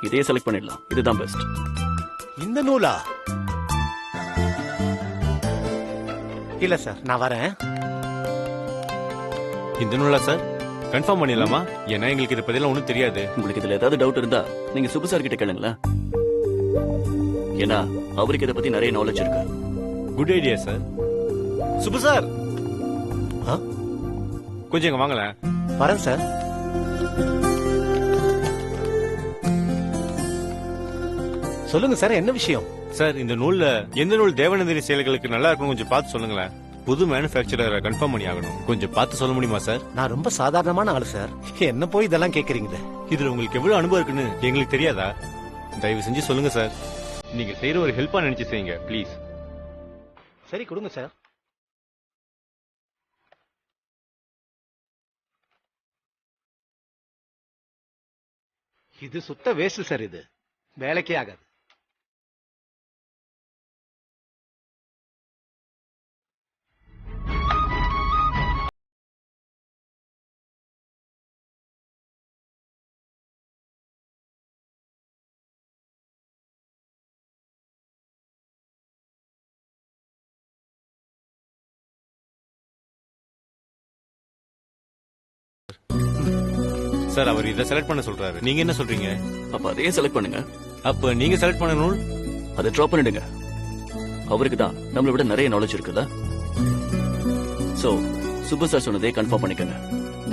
இதையே செலக்ட் பண்ணிடலாம். இதுதான் பெஸ்ட். இந்த நூலா? இல்ல சார், நான் வரேன். இந்த நூலா சார்? கன்ஃபார்ம் பண்ணிடலாமா? ஏன்னா எங்களுக்கு இதை பத்திலாம் ஒன்றும் தெரியாது. உங்களுக்கு இதுல ஏதாவது டவுட் இருந்தா நீங்க சுப்பு சார் கிட்ட கேளுங்களேன். ஏன்னா அவருக்கு இதை பத்தி நிறைய நாலேஜ் இருக்கு. Good idea sir. Subbu sir, கொஞ்சம் இங்க வாங்களேன். வரேன் சார். சொல்லுங்க சார், என்ன விஷயம்? சார், இந்த நூல்ல எந்த நூல் தேவநந்தினி சேலைகளுக்கு நல்லா இருக்கும்னு கொஞ்சம் பார்த்து சொல்லுங்களேன். புது மேனுஃபேக்சரரை கன்ஃபார்ம் பண்ணி ஆகணும். கொஞ்சம் பார்த்து சொல்ல முடியுமா சார்? நான் ரொம்ப சாதாரணமான ஆளு சார், என்ன போய் இதெல்லாம் கேக்குறீங்களே? இதுல உங்களுக்கு எவ்வளவு அனுபவம் இருக்குன்னு எங்களுக்கு தெரியாதா? தயவு செஞ்சு சொல்லுங்க சார். நீங்க செய்யற ஒரு ஹெல்ப்பா நினைச்சு செய்யுங்க ப்ளீஸ். சரி, கொடுங்க சார். இது சுத்த வேஸ்ட் சார், இது வேலைக்கே ஆகாது. சார், அவர் இதை செலக்ட் பண்ண சொல்றாரு. நீங்க என்ன சொல்றீங்க? அப்ப அதையே செலக்ட் பண்ணுங்க. அப்ப நீங்க செலக்ட் பண்ண நூல் அதை ட்ராப் பண்ணிடுங்க. அவருக்கு தான் நம்மளை விட நிறைய நாலேஜ் இருக்குல்ல. சோ சுப்பு சார் சொன்னதே கன்ஃபார்ம் பண்ணிக்கங்க.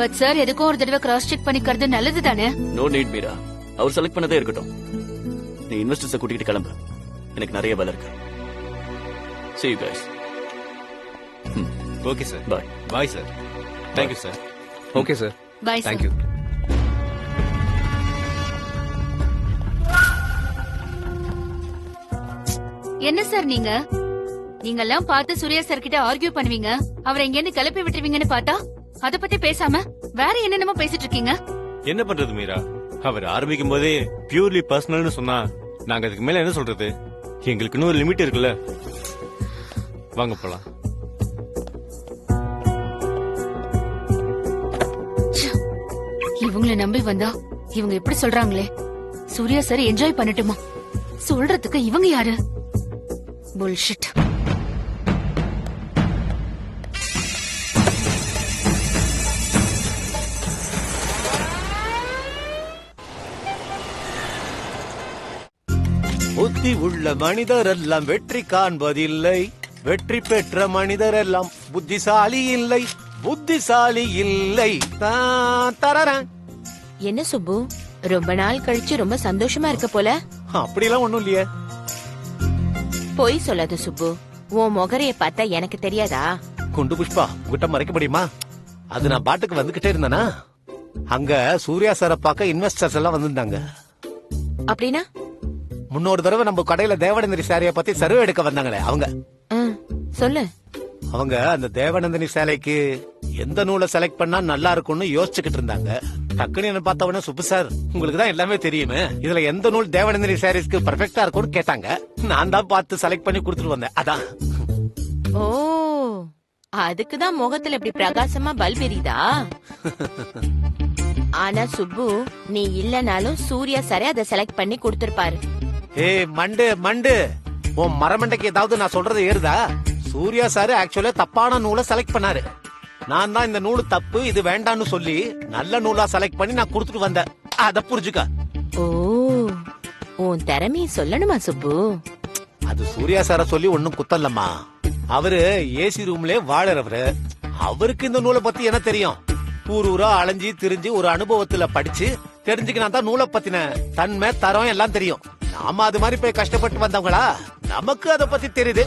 பட் சார், எதுக்கும் ஒரு தடவை கிராஸ் செக் பண்ணிக்கிறது நல்லது தானே? No need Meera. அவர் செலக்ட் பண்ணதே இருக்கட்டும். நீ இன்வெஸ்டர்ஸை கூட்டிட்டு கிளம்பு. எனக்கு நிறைய வேலை இருக்கு. See you guys. Okay sir. Bye. Bye sir. Thank you sir. Okay sir. Bye sir. Thank you. என்ன சார் நீங்க எல்லாம் பார்த்து சூர்யா சார் கிட்ட ஆர்கியூ பண்ணுவீங்க, அவரை எங்க இருந்து கிளப்பி விட்டுருவீங்கன்னு பார்த்தா அத பத்தி பேசாம வேற என்னென்னமோ பேசிட்டு இருக்கீங்க. என்ன பண்றது மீரா? அவர் ஆரம்பிக்கும் போதே பியூர்லி பர்சனல்னு சொன்னா நாங்க அதுக்கு மேல என்ன சொல்றது? எங்களுக்குன்னு ஒரு லிமிட் இருக்குல்ல. வாங்க போலாம். இவங்கள நம்பி வந்தா இவங்க எப்படி சொல்றாங்களே, சூர்யா சார் என்ஜாய் பண்ணட்டுமா? சொல்றதுக்கு இவங்க யாரு? புல்ஷிட். புத்தி உள்ள மனிதர் எல்லாம் வெற்றி காண்பதில்லை, வெற்றி பெற்ற மனிதர் எல்லாம் புத்திசாலி இல்லை, புத்திசாலி இல்லை. தரறேன். என்ன சுப்பு, ரொம்ப நாள் கழிச்சு ரொம்ப சந்தோஷமா இருக்க போல? அப்படிலாம் ஒண்ணும் இல்லையே. பொய் சொல்லாத சுப்பு, உன் முகரைய பார்த்தா எனக்கு தெரியாதா? குண்டு புஷ்பா, உங்ககிட்ட மறைக்க முடியுமா? அது நான் பாட்டுக்கு வந்துகிட்டே இருந்தேனா, அங்க சூர்யா சாரை பார்க்க இன்வெஸ்டர்ஸ் எல்லாம் வந்திருந்தாங்க. அப்படின்னா முன்னொரு தடவை நம்ம கடையில தேவநந்தினி சாரிய பத்தி சர்வே எடுக்க வந்தாங்களே அவங்க. சொல்லு. அவங்க அந்த தேவநந்தினி சேலைக்கு எந்த நூலை செலக்ட் பண்ணா நல்லா இருக்கும்னு யோசிச்சுக்கிட்டு இருந்தாங்க. டக்குன்னு என்ன பார்த்தவன, சுப்பு சார் உங்களுக்கு தான் எல்லாமே தெரியுமே, இதுல எந்த நூல் தேவநந்தினி சாரீஸ்க்கு பெர்ஃபெக்ட்டா இருக்கும்னு கேட்டாங்க. நான் தான் பார்த்து செலக்ட் பண்ணி கொடுத்துட்டு வந்தேன். அதான். ஓ, அதுக்குதான் முகத்துல இப்படி பிரகாசமா பல்ப் எரியுதா? ஆனா சுப்பு, நீ இல்லனாலும் சூர்யா சாரே அதை செலக்ட் பண்ணி கொடுத்திருப்பாரு. ஏய் மண்டு மண்டு, உன் மரமண்டைக்கு ஏதாவது நான் சொல்றது ஏறுதா? சூர்யா சாரு ஆக்சுவலா தப்பான நூலை செலக்ட் பண்ணாரு. நான் தான் இந்த நூலு தப்பு, இது வேண்டான்னு சொல்லி நல்ல நூலா செலக்ட் பண்ணி நான் கொடுத்துட்டு வந்தேன். அத புரிஞ்சுக்க. ஓ, உன் திறமைய சொல்லணுமா சுப்பு? அது சூர்யா சார சொல்லி ஒன்னும் குத்தல்லம்மா. அவரு ஏசி ரூம்ல வாழறவரு. அவருக்கு இந்த நூலை பத்தி என்ன தெரியும்? ஊர் ஊரா அலைஞ்சி திரிஞ்சு ஒரு அனுபவத்துல படிச்சு தெரிஞ்சுக்கினா தான் நூலை பத்தின தன்மை தரம் எல்லாம் தெரியும். நாம அது மாதிரி போய் கஷ்டப்பட்டு வந்தவங்களா, நமக்கு அத பத்தி தெரியுது.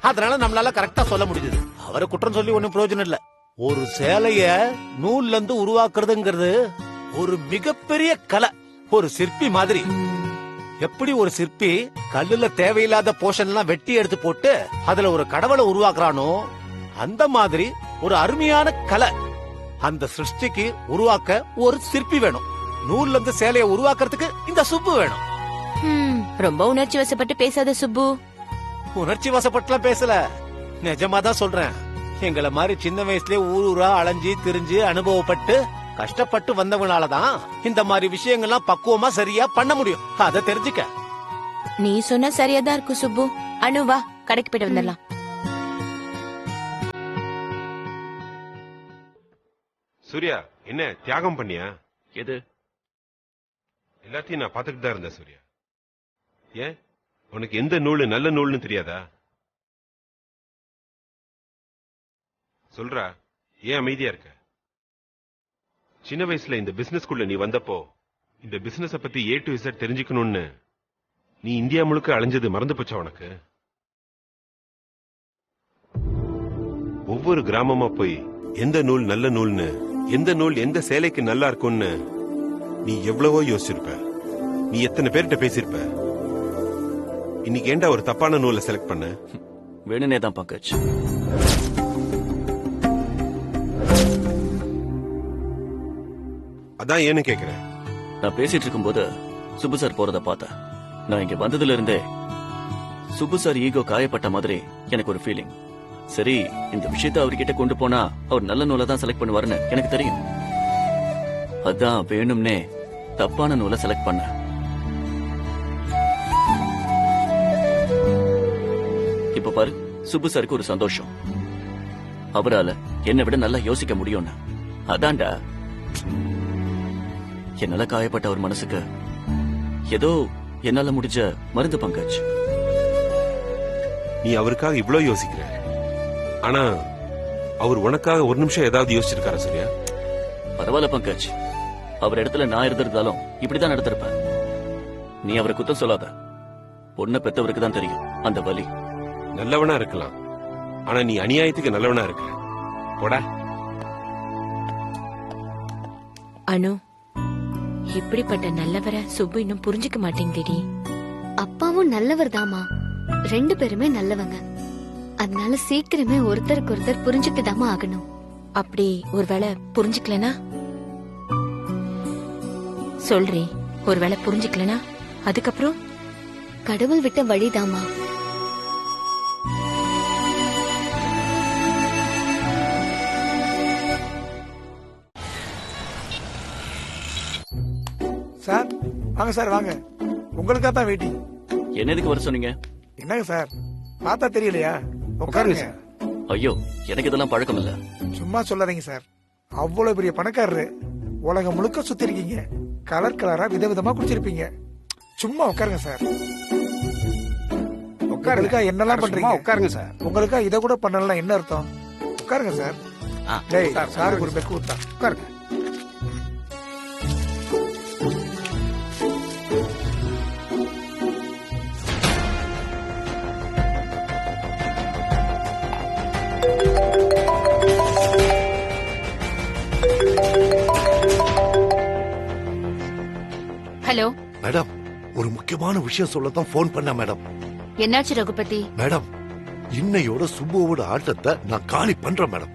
அதனால நம்மளால கரெக்டா சொல்ல முடியுது. அவரை குற்றம் சொல்லி ஒன்னும் பிரயோஜனம் இல்ல. ஒரு சேலைய நூல்ல இருந்து உருவாக்குறதுங்கிறது ஒரு மிகப்பெரிய கலை. ஒரு சிற்பி மாதிரி. எப்படி ஒரு சிற்பி கல்லுல தேவையில்லாத போர்ஷன் எல்லாம் வெட்டி எடுத்து போட்டு அதுல ஒரு கடவுளை உருவாக்குறானோ, அந்த மாதிரி ஒரு அருமையான கலை. அந்த சிருஷ்டிக்கு உருவாக்க ஒரு சிற்பி வேணும். நூல்ல இருந்து சேலையை உருவாக்குறதுக்கு இந்த சுப்பு வேணும். ரொம்ப உணர்ச்சி வசப்பட்டு பேசாத சுப்பு. உணர்ச்சி வசப்பட்டுலாம் பேசல, நிஜமாதான் சொல்றேன். எங்களை மாதிரி சின்ன வயசுலயே ஊர் ஊரா அலைஞ்சி திரிஞ்சு அனுபவப்பட்டு கஷ்டப்பட்டு வந்தவனாலதான் இந்த மாதிரி விஷயங்கள்லாம் பக்குவமா சரியா பண்ண முடியும். அதை தெரிஞ்சுக்க. நீ சொன்னா சரியாதான் இருக்கு சுப்பு. அனு வா, கடைக்கு போயிட்டு வந்துடலாம். சூர்யா, என்ன தியாகம் பண்ணியா? எது? எல்லாத்தையும் நான் பாத்துக்கிட்டு தான் இருந்தேன் சூர்யா. ஏன் உனக்கு எந்த நூல் நல்ல நூல்னு தெரியாதா? சொல்றா, ஏன் அமைதியா இருக்க? சின்ன வயசுல இந்த பிசினஸ்குள்ள நீ வந்தப்போ இந்த பிசினஸ பத்தி A to Z தெரிஞ்சுக்கணும்னு நீ இந்தியா முழுக்க அலைஞ்சது மறந்து போச்சா உனக்கு? ஒவ்வொரு கிராமமா போய் எந்த நூல் நல்ல நூல்னு, எந்த நூல் எந்த சேலைக்கு நல்லா இருக்கும்னு நீ எவ்வளவோ யோசிச்சிருப்ப. நீ எத்தனை பேர்கிட்ட பேசியிருப்ப. இன்னைக்கு ஏண்டா ஒரு தப்பான நூலை செலக்ட் பண்ண? வேணுனே தான் பங்கஜ். அதான் ஏன்னு கேக்குறேன். நான் பேசிட்டு இருக்கும்போது சுப்பு சார் போறத பார்த்தேன். நான் இங்க வந்ததுல இருந்தே சுப்பு சார் ஈகோ காயப்பட்ட மாதிரி எனக்கு ஒரு ஃபீலிங். சரி, இந்த விஷயத்தை அவர்கிட்ட கொண்டு போனா அவர் நல்ல நூலை தான் செலக்ட் பண்ணுவாருன்னு எனக்கு தெரியும். அதான் வேணும்னே தப்பான நூலை செலக்ட் பண்ண. இப்ப பாரு, சுப்பு சாருக்கு ஒரு சந்தோஷம். அவரால என்னை விட நல்லா யோசிக்க முடியும்னு. அதான்டா என்னால காயப்பட்ட ஒரு மனசுக்கு ஏதோ என்னால முடிஞ்ச மருந்து பங்கஜ். நீ அவருக்காக இவ்வளவு யோசிக்கிற, ஆனா அவர் உனக்காக ஒரு நிமிஷம் ஏதாவது யோசிச்சிருக்காரா சரியா? பரவாயில்ல பங்கஜ், அவர் இடத்துல நான் இருந்திருந்தாலும் இப்படிதான் நடந்திருப்பேன். நீ அவரை குத்தம் சொல்லாத. பொண்ணை பெத்தவருக்கு தான் தெரியும் அந்த வலி. நல்லவனா இருக்கலாம், ஆனா நீ அநியாயத்துக்கு நல்லவனா இருக்க. போடா. அனு, இப்படிப்பட்ட நல்லவரை சுப்பு இன்னும் புரிஞ்சுக்க மாட்டேங்குதுடி. அப்பாவும் நல்லவர் தாமா. 2 பேருமே நல்லவங்க. அதனால சீக்கிரமே ஒருத்தருக்கு ஒருத்தர் புரிஞ்சுட்டுதாமா ஆகணும். அப்படி ஒருவேளை புரிஞ்சுக்கலனா சொல்றி, ஒருவேளை புரிஞ்சுக்கலனா அதுக்கப்புறம் கடவுள் விட்ட வழிதாமா. சார் வாங்க சார் வாங்க. உங்களுக்காக தான் வெயிட்டிங். என்ன எதுக்கு வர சொன்னீங்க? என்னங்க சார், பார்த்தா தெரியலையா? உட்காருங்க சார். ஐயோ, எனக்கு இதெல்லாம் பழக்கம் இல்ல. சும்மா சொல்லாதீங்க சார். அவ்வளவு பெரிய பணக்காரரு, உலகம் முழுக்க சுத்தி இருக்கீங்க, கலர் கலரா விதவிதமா குடிச்சிருப்பீங்க. சும்மா உட்காருங்க சார். உட்காருங்க. என்னெல்லாம் பண்றீங்க? உட்காருங்க சார். உங்களுக்கா இதை கூட பண்ணலாம் என்ன அர்த்தம்? உட்காருங்க சார். டேய், சாருக்கு ஒரு பெக்கு ஊத்தா. உட்காருங்க. ஹலோ மேடம், ஒரு முக்கியமான விஷயம் சொல்லத்தான் போன் பண்ண மேடம். என்னாச்சு ரகுபதி? மேடம், இன்னையோட சுப்புவோட ஆட்டத்தை நான் காலி பண்றேன் மேடம்.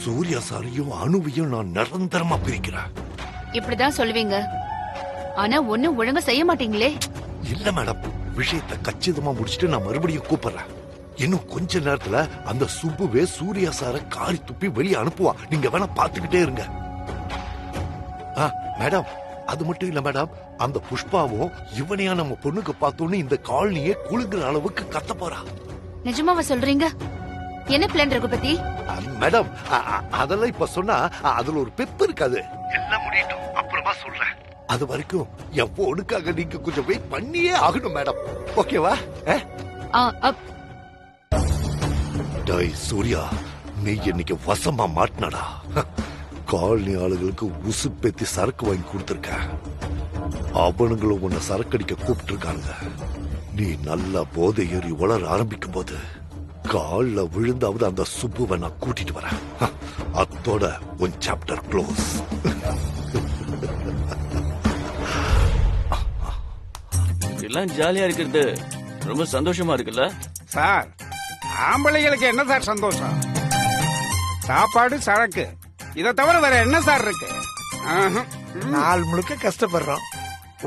சூர்யா சாரையும் அணுவையும் நான் நிரந்தரமா பிரிக்கிறேன். இப்படிதான் சொல்லுவீங்க, ஆனா ஒண்ணும் ஒழுங்கா செய்ய மாட்டீங்களே. இல்ல மேடம், விஷயத்தை கச்சிதமா முடிச்சிட்டு நான் மறுபடியும் கூப்பிடுறேன். இன்னும் கொஞ்ச நேரத்துல அந்த சுப்புவே சூர்யா சாரை காரி துப்பி வெளியே அனுப்புவா. நீங்க வேணா பாத்துக்கிட்டே இருங்க. மேடம், அது மட்டும் இல்ல மேடம், அந்த புஷ்பாவும் இவனையா நம்ம பொண்ணுக்கு பார்த்தோன்னு இந்த காலனியே குலுங்குற அளவுக்கு கத்த போறா. நிஜமாவா சொல்றீங்க? என்ன பிளான் ரகுபதி? மேடம், அதெல்லாம் இப்ப சொன்னா அதுல ஒரு பெப்பு இருக்காது. எல்லாம் முடியட்டும், அப்புறமா சொல்றேன். அது வரைக்கும் என் பொண்ணுக்காக நீங்க கொஞ்சம் வெயிட் பண்ணியே ஆகணும் மேடம். ஓகேவா? டேய் சூர்யா, நீ இன்னைக்கு வசமா மாட்டினடா. காலனி ஆளுகளுக்கு உசுப்பேத்தி சரக்கு வாங்கி கொடுத்திருக்க. அவனுங்களும் உன்னை சரக்கடிக்க கூப்பிட்டு இருக்காங்க. நீ நல்லா போதை ஏறி வளர ஆரம்பிக்கும் போது கால்ல விழுந்தாவது அந்த சுப்புவை நான் கூட்டிட்டு வரேன். அத்தோட உன் சாப்டர் க்ளோஸ். எல்லாம் ஜாலியா இருக்கிறது ரொம்ப சந்தோஷமா இருக்குல்ல சார்? ஆம்பளைங்களுக்கு என்ன சார் சந்தோஷம்? சாப்பாடு, சரக்கு, இதை தவிர வேற என்ன சார் இருக்கு? நாள் முழுக்க கஷ்டப்படுறோம்,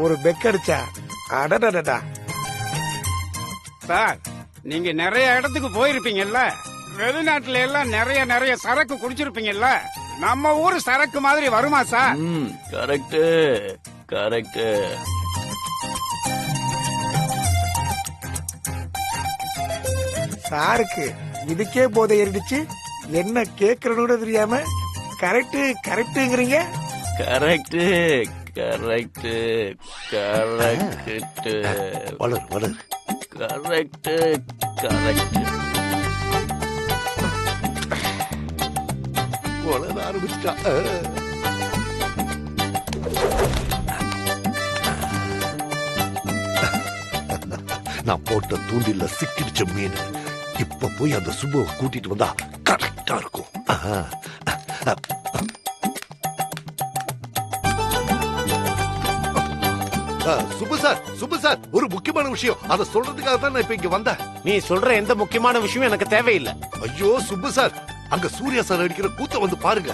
ஒரு பெக்கடிச்சா அடடடா. சார், நீங்க நிறைய இடத்துக்கு போயிருப்பீங்கல்ல, வெளிநாட்டுல எல்லாம் நிறைய சரக்கு குடிச்சிருப்பீங்கல்ல. நம்ம ஊரு சரக்கு மாதிரி வருமா சார்? Correct correct. சாருக்கு இதுக்கே போதை ஏறிடுச்சு, என்ன கேக்குறனோட தெரியாம கரெக்ட் கரெக்ட்ங்கிறீங்க. கரெக்ட் கரெக்ட் கரெக்ட் வளர் வளர். Correct correct. வளர ஆரம்பிச்சிட்டா. நான் போட்ட தூண்டில சிக்கிடுச்ச மீன். இப்ப போய் அந்த சுபுவை கூட்டிட்டு வந்தா கரெக்டா இருக்கும். சுபு சார், சுபு சார், ஒரு முக்கியமான விஷயம், அதை சொல்றதுக்காக தான் நான் இப்ப இங்க வந்தேன். நீ சொல்ற எந்த முக்கியமான விஷயம் எனக்கு தேவையில்லை. ஐயோ சுப்பு சார், அங்க சூர்யா சார் அடிக்கிற கூத்த வந்து பாருங்க.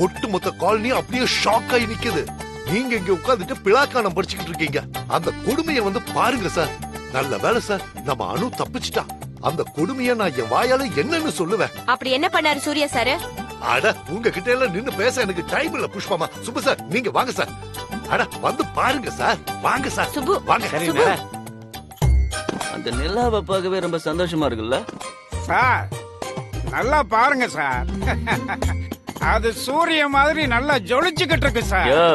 ஒட்டுமொத்த காலனி அப்படியே ஷாக் ஆகி நிக்குது. நீங்க இங்க உட்கார்ந்துட்டு பிளாக்கானம் படிச்சுக்கிட்டு இருக்கீங்க. அந்த கொடுமையை வந்து பாருங்க சார். நல்ல வேலை சார், நம்ம அனு தப்பிச்சிட்டா. அந்த கொடுமையை நான் என் வாயால என்னன்னு சொல்லுவேன். அப்படி என்ன பண்ணாரு சூர்யா சார்? அட உங்ககிட்ட எல்லாம் நின்னு பேச எனக்கு டைம் இல்ல புஷ்பமா. சுப்பு சார் நீங்க வாங்க சார். அட வந்து பாருங்க சார், வாங்க சார். சுப்பு வாங்க. சுப்பு. அந்த நிலாவை பார்க்கவே ரொம்ப சந்தோஷமா இருக்குல்ல சார்? நல்லா பாருங்க சார், அது சூரிய மாதிரி நல்லா ஜொலிச்சுக்கிட்டு இருக்கு சார். யோ,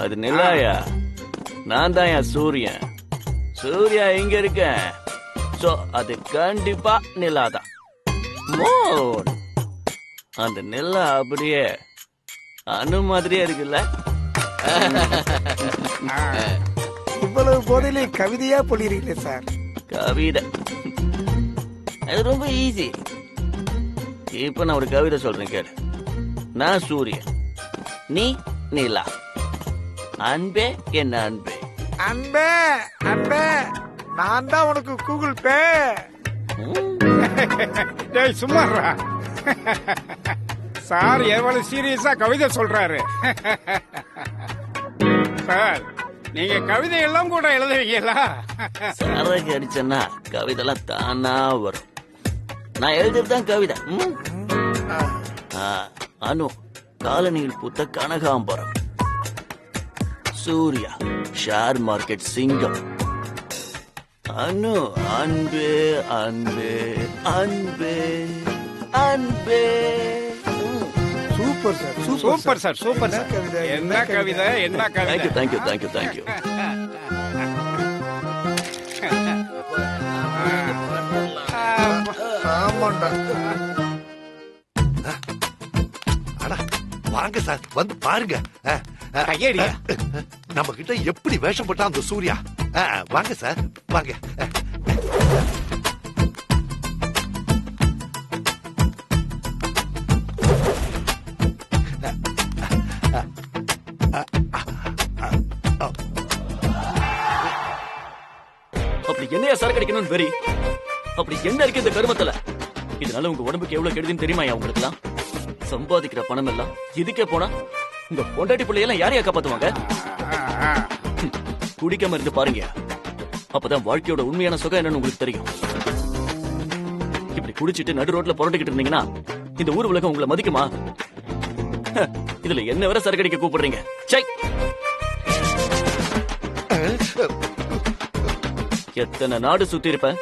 அது நிலாயா? நான் தான் என் சூரியன். சூர்யா இங்க இருக்கேன். சோ அது கண்டிப்பா நிலாதான். மோன், அந்த நிலா அப்படியே அணு மாதிரியே இருக்குல்ல. இவ்வளவு போதையிலே கவிதையா பொழிறீங்களே சார். கவிதை அது ரொம்ப ஈஸி. இப்ப நான் ஒரு கவிதை சொல்றேன் கேளு. நான் சூரியன், நீ நிலா. அன்பே என்ன அன்பே. அன்பே அன்பே, நான் தான் உனக்கு கூகுள் பே. டேய் சும்மாறா. சார் எவ்வளவு சீரியஸா கவிதை சொல்றாரு. சார் நீங்க கவிதை எல்லாம் கூட எழுதுவீங்களா? சரக்கு அடிச்சேன்னா கவிதைலாம் தானா வரும். நான் எழுதுறதுதான் கவிதை. அனு காலனியில் பூத்த கனகாம்பரம். சூர்யா ஷேர் மார்க்கெட் சிங்கம். அனு அன்பே அன்பே அன்பே அன்பே. Super sir, super sir, super sir. கவிதை, என்ன கவிதை, என்ன கவிதை. Thank you thank you thank you. ஆமாண்டா. அட வாங்க சார், வந்து பாருங்க. கையடியா? நம்ம கிட்ட எப்படி வேஷம் போட்டா அந்த சூர்யா. வாங்க சார் வாங்க. அப்படி என்னையா சரக்கு அடிக்கணும்னு வெறி? அப்படி என்ன இருக்கு இந்த கருமத்துல? இதனால உங்க உடம்புக்கு எவ்வளவு கெடுதின்னு தெரியுமாயா உங்களுக்கு? சம்பாதிக்கிற பணம் எல்லாம் இதுக்கே போனா உங்க பொண்டாட்டி பிள்ளையெல்லாம் யாரையா காப்பாத்துவாங்க? குடிக்காம இருந்து பாருங்க, அப்பதான் வாழ்க்கையோட உண்மையான சுகம் என்னன்னு உங்களுக்கு தெரியும். இப்படி குடிச்சிட்டு நடு ரோட்ல புரண்டிக்கிட்டு இருந்தீங்கன்னா இந்த ஊர் உலகம் உங்களை மதிக்குமா? இதுல என்ன வர சரக்கு அடிக்க கூப்பிடுறீங்க? சை! எத்தனை நாடு சுத்தி இருப்பேன்,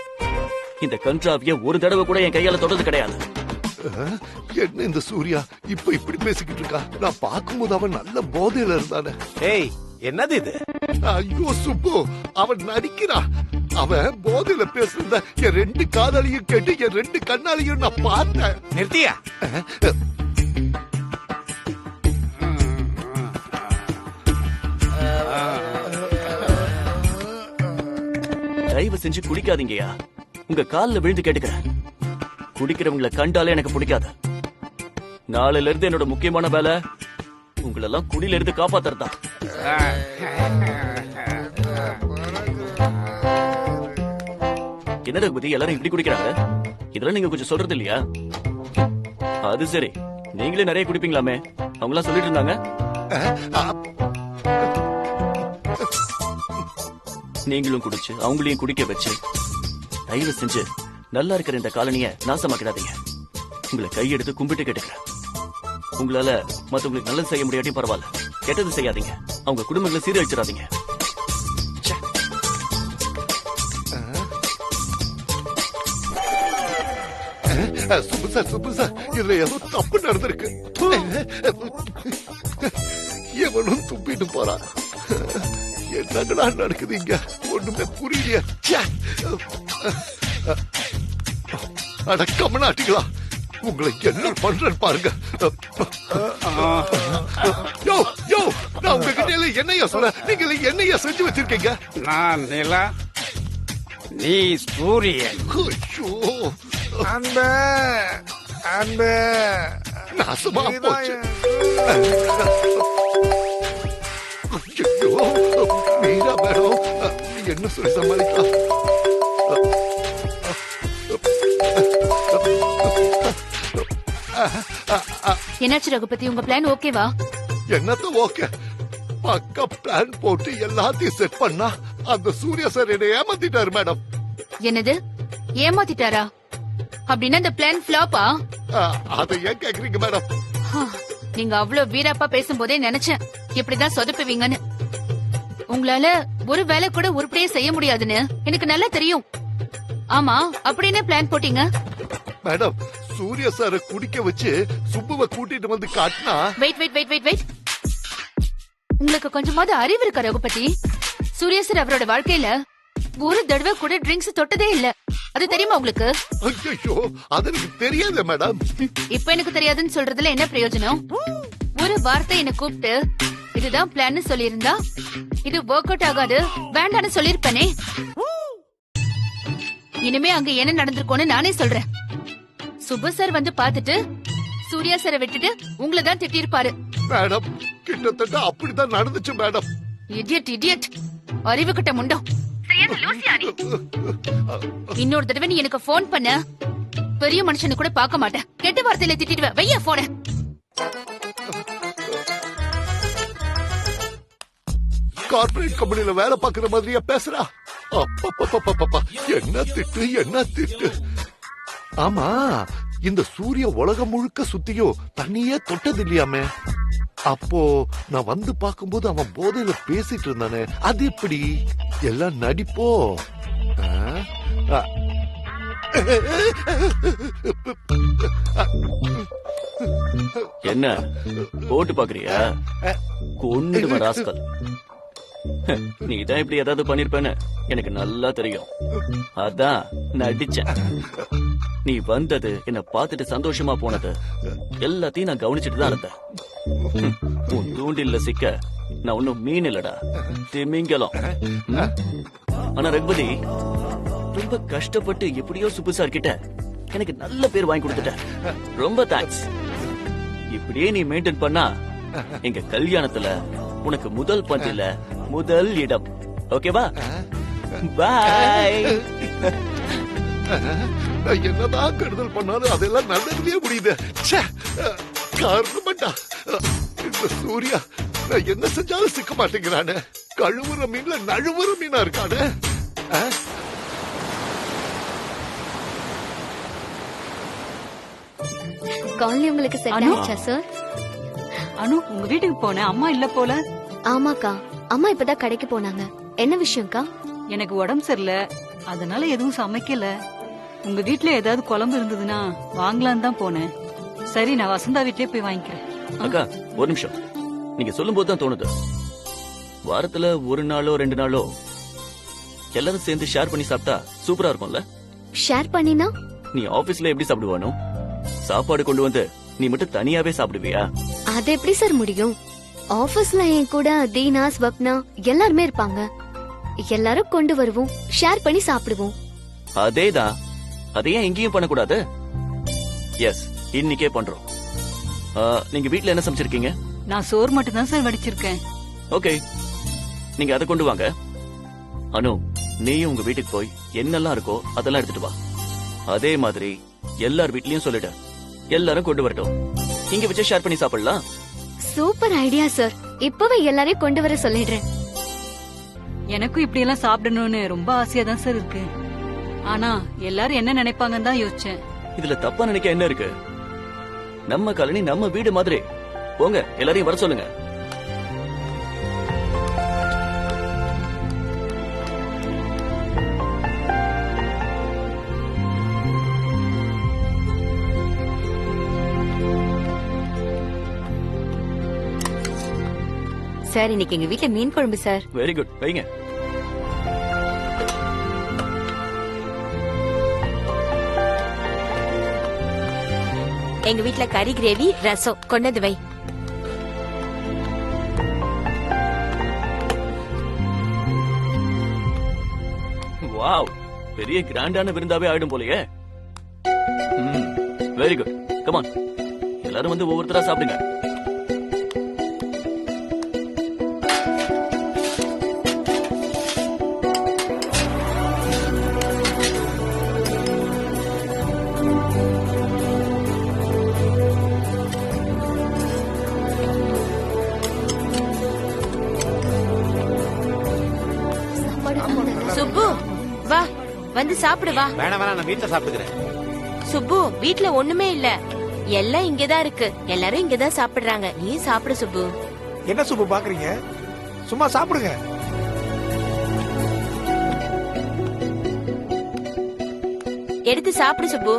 இந்த கன்றாவிய ஒரு தடவை கூட என் கையால தொடர்ந்து கிடையாது. என்ன இந்த சூர்யா இப்ப இப்படி பேசிக்கிட்டு இருக்கா? நான் பார்க்கும்போது அவன் நல்ல போதையில இருந்தானே. ஏய், என்னது இது? ஐயோ சுப்பு, அவன் நடிக்கிறா. அவன் போதையில பேசுறத என் ரெண்டு காதாலையும் கேட்டு என் ரெண்டு கண்ணாலையும் நான் பார்த்தேன். நிறுத்தியா? தயவு செஞ்சு குடிக்காதீங்கயா. உங்க கால்ல விழுந்து கேட்டுக்கிறேன். குடிக்கிறவங்களை கண்டாலே எனக்கு பிடிக்காது. நாளையில இருந்து என்னோட முக்கியமான வேலை உங்களெல்லாம் குடியில இருந்து காப்பாத்துறதா. என்ன ரகுபதி எல்லாரும் இப்படி குடிக்கிறாங்க? இதெல்லாம் நீங்க கொஞ்சம் சொல்றது இல்லையா? அது சரி, நீங்களே நிறைய குடிப்பீங்களாமே, அவங்களாம் சொல்லிட்டு இருந்தாங்க. நீங்களும் குடிச்சு அவங்களையும் குடிக்க வச்சு தயவு செஞ்சு நல்லா இருக்கிற இந்த காலனிய நாசமாக்கிடாதீங்க. உங்களை கையெடுத்து கும்பிட்டு கேட்டுக்கிறேன். உங்களால மத்தவங்களுக்கு நல்லது செய்ய முடியாட்டியும் பரவாயில்ல, கெட்டது செய்யாதீங்க. அவங்க குடும்பங்களை சீரழிச்சிடாதீங்க. சுப்பு சார் இதுல ஏதோ தப்பு நடந்திருக்கு. எவனும் துப்பிட்டு போறான். என்னங்கடா நடக்குது இங்க? ஒண்ணுமே புரியலையா? அடக்கமனாட்டிகளா, உங்களை என்ன பண்றேன் பாருங்க. யோ யோ, நான் உங்ககிட்ட என்னையா சொல்ல, நீங்க என்னையா செஞ்சு வச்சிருக்கீங்க? நான் நிலா, நீ சூரியன். ஐயோ, அன்பே அன்பே நாசமா போச்சு. ஐயோ, மீரா மேடம், என்ன சொல்லி சமாளிக்கலாம்? என்னாச்சு ரகுபதி, உங்க பிளான் ஓகேவா? என்னத்த ஓகே, பக்கா பிளான் போட்டு எல்லாத்தையும் செட் பண்ணா அந்த சூர்யா சார் என்னை ஏமாத்திட்டாரு மேடம். என்னது, ஏமாத்திட்டாரா? அப்படின்னா இந்த பிளான் ஃபிளாப்பா? அதை ஏன் கேக்குறீங்க மேடம்? நீங்க அவ்வளவு வீராப்பா பேசும்போதே நினைச்சேன் இப்படிதான் சொதப்புவீங்கன்னு. உங்களால ஒரு வேலை கூட உருப்படியே செய்ய முடியாதுன்னு எனக்கு நல்லா தெரியும். ஆமா, அப்படின்னு பிளான் போட்டீங்க மேடம். சூர்யா சார குடிக்க வச்சு சுப்புவை கூட்டிட்டு வந்து காட்டினா. Wait wait wait wait wait, உங்களுக்கு கொஞ்சமாவது அறிவு இருக்கா ரகுபதி? சூர்யா சார் அவரோட வாழ்க்கையில ஒரு தடவை கூட ட்ரிங்க்ஸ் தொட்டதே இல்ல, அது தெரியுமா உங்களுக்கு? ஐயோ, அது எனக்கு தெரியாது மேடம். இப்ப எனக்கு தெரியாதுன்னு சொல்றதுல என்ன பிரயோஜனம்? ஒரு வார்த்தை என்ன கூப்பிட்டு இதுதான் பிளான் சொல்லியிருந்தா இது ஒர்க் அவுட் ஆகாது, வேண்டான்னு சொல்லிருப்பேனே. இனிமே அங்க என்ன நடந்திருக்கோன்னு நானே சொல்றேன். சுப்பு சார் வந்து பாத்துட்டு சூர்யா சாரை விட்டுட்டு உங்களை தான் திட்டிருப்பாரு. மேடம், கிட்டத்தட்ட அப்படிதான் நடந்துச்சு மேடம். இடியட் இடியட், அறிவு கிட்ட முண்டம். இன்னொரு தடவை நீ எனக்கு போன் பண்ண பெரிய மனுஷனு கூட பார்க்க மாட்டேன், கெட்ட வார்த்தையில திட்டிடுவேன். வையா போன. கார்பரேட் கம்பெனில வேலை பாக்குற மாதிரியா பேசுறா? அப்பப்பப்பப்பப்பா, என்ன திட்டு என்ன திட்டு. ஆமா, இந்த சூரிய உலகம் முழுக்க சுத்தியோ தண்ணியே தொட்டது இல்லையாமே. அப்போ நான் வந்து பாக்கும்போது அவன் போதையில பேசிட்டு இருந்தானே, அது எப்படி? எல்லாம் நடிப்போ? என்ன போட்டு பாக்குறியா? கொன்னுடுவேன் ராஸ்கல். நீ தான் இப்படி ஏதாவது பண்ணிருப்பேன்னு எனக்கு நல்லா தெரியும், அதான் நடிச்சேன். நீ வந்தது, என்ன பார்த்துட்டு சந்தோஷமா போனது எல்லாத்தையும் நான் கவனிச்சுட்டு தான் இருந்தேன். உன் தூண்டில்ல சிக்க நான் ஒன்னும் மீன் இல்லடா, திமிங்கலம். ஆனா ரகுபதி, ரொம்ப கஷ்டப்பட்டு எப்படியோ சுப்பு சார் கிட்ட எனக்கு நல்ல பேர் வாங்கி கொடுத்துட்ட. ரொம்ப தேங்க்ஸ். இப்படியே நீ மெயின்டைன் பண்ணா எங்க கல்யாணத்துல உனக்கு முதல் பந்தில முதல் இடம். ஓகேவா? பாய். என்னதான் கெடுதல் பண்ணாலும் அதெல்லாம் நல்லதுலயே முடியுது. காரணமாட்டா இந்த சூர்யா நான் என்ன செஞ்சாலும் சிக்க மாட்டேங்கிறானே. கழுவுற மீன்ல நழுவுற மீனா இருக்கானே. காலனி உங்களுக்கு செட் ஆயிடுச்சா சார்? அனு, உங்க வீட்டுக்கு போனேன், அம்மா இல்ல போல. ஆமாக்கா, அம்மா இப்பதான் கடைக்கு போனாங்க. என்ன விஷயம்க்கா? எனக்கு உடம்பு சரியில்லை, அதனால எதுவும் சமைக்கல. உங்க வீட்ல ஏதாவது குழம்பு இருந்ததுன்னா வாங்கலான்னு தான் போனேன். சரி, நான் வசந்தா வீட்லயே போய் வாங்கிக்கிறேன். அக்கா ஒரு நிமிஷம், நீங்க சொல்லும் போது தான் தோணுது, வாரத்துல ஒரு நாளோ 2 நாளோ எல்லாரும் சேர்ந்து ஷேர் பண்ணி சாப்பிட்டா சூப்பரா இருக்கும்ல? ஷேர் பண்ணினா? நீ ஆபீஸ்ல எப்படி சாப்பிடுவானோ சாப்பாடு கொண்டு வந்து நீ மட்டும் தனியாவே சாப்பிடுவியா? அது எப்படி சார் முடியும்? ஆபீஸ்ல என் கூட தீனா, ஸ்வப்னா எல்லாருமே இருப்பாங்க. எல்லாரும் கொண்டு வருவோம், ஷேர் பண்ணி சாப்பிடுவோம். அதேதான், அதையே எங்கேயும் பண்ணக்கூடாது. எஸ், இன்னைக்கே பண்றோம். நீங்க வீட்ல என்ன சமைச்சிருக்கீங்க? நான் சோறு மட்டும் தான் சார் வடிச்சிருக்கேன். ஓகே, நீங்க அதை கொண்டு வாங்க. அனு, நீயும் உங்க வீட்டுக்கு போய் என்னெல்லாம் இருக்கோ அதெல்லாம் எடுத்துட்டு வா. அதே மாதிரி எல்லார் வீட்லயும் சொல்லிடு, எல்லாரும் கொண்டு வரட்டும். இங்க வச்சு ஷேர் பண்ணி சாப்பிடலாம். சூப்பர் ஐடியா சார், இப்பவே எல்லாரையும் கொண்டு வர சொல்லிடுறேன். எனக்கும் இப்படி எல்லாம் சாப்பிடணும்னு ரொம்ப ஆசையா தான் சார் இருக்கு. ஆனா எல்லாரும் என்ன நினைப்பாங்கன்னு தான் யோசிச்சேன். இதுல தப்பா நினைக்க என்ன இருக்கு? நம்ம காலனி நம்ம வீடு மாதிரி. போங்க, எல்லாரையும் வர சொல்லுங்க. சார், இன்னைக்கு எங்க வீட்ல மீன் குழம்பு சார். வெரி குட், வைங்க. எங்க வீட்ல கறி கிரேவி, ரசம். கொண்டது வை. வாவ், பெரிய கிராண்டான விருந்தாவே ஆயிடும் போலயே. வெரி குட், கம் ஆன், எல்லாரும் வந்து ஒவ்வொருத்தரா சாப்பிடுங்க. சுப்பு, வா, வந்து சாப்பிடு வா. வேணாம் வேணாம், நான் வீட்டுல சாப்பிட்டுக்கிறேன். சுப்பு, வீட்ல ஒண்ணுமே இல்ல, எல்லாம் இங்கதான் இருக்கு. எல்லாரும் இங்கதான் சாப்பிடுறாங்க. நீ சாப்பிடு சுப்பு. என்ன சுப்பு பாக்குறீங்க? சும்மா சாப்பிடுங்க. எடுத்து சாப்பிடு சுப்பு.